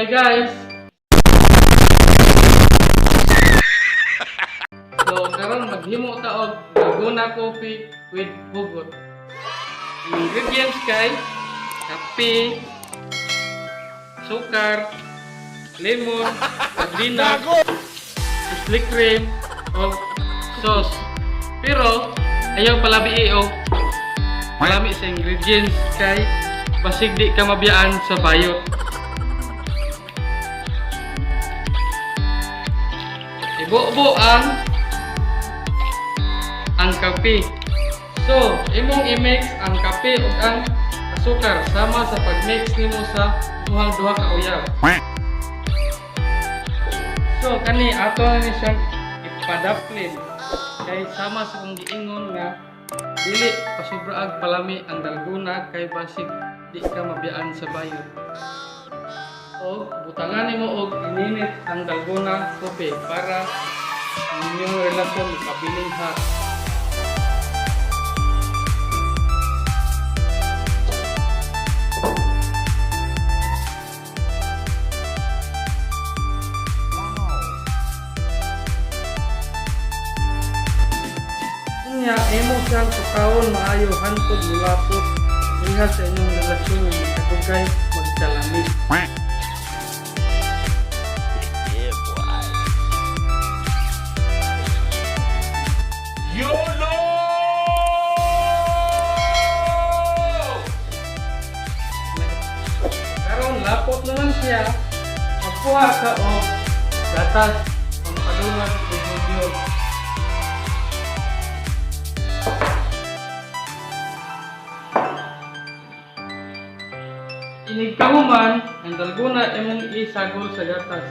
Hi guys! So, karon maghimo ta og dalgona coffee with hugot. Ang ingredients kay kape, sukar, lemon, sardinas, sisli cream, o sauce. Pero ayaw palabi og malami sa ingredients kay basig di ka mabiyaan sa bayot. Ibo-bo ang kape. So, imong i-mix ang kape ug ang asukar sama sa pag-mix nimo sa duha ka uyab. So, kani ato na ni siyang ipadaplin kay sama sa kong giingon nga dili pasubraag palami ang dalgona kay basig di ka mabiyaan sa bayot. O butangan nimo og ininit ang dalgona kope para ang inyong relasyon mabiling ha. Nya imo siyang sukawon maayo hantod mulapot diha sa inyong relasyon nga magkadugay magkalamig. YOLO! Karon lapot naman siya. Magkuha ka o gatas ang padungan ng video. Inig ka man, ang dalgona imong isagol sa gatas.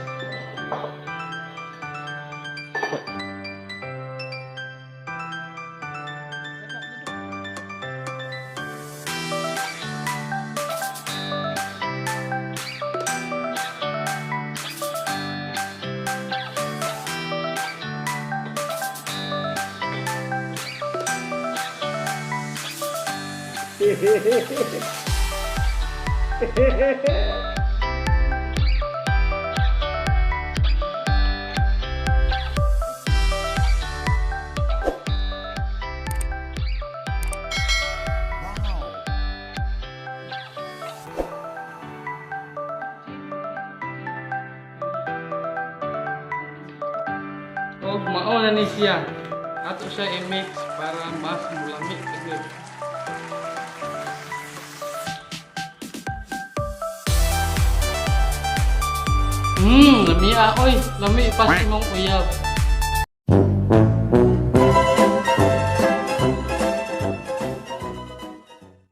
Og mao na ni siya. Ato siya i-mix para mas mulamig kagid. Lami oy, lami pas imong uyab.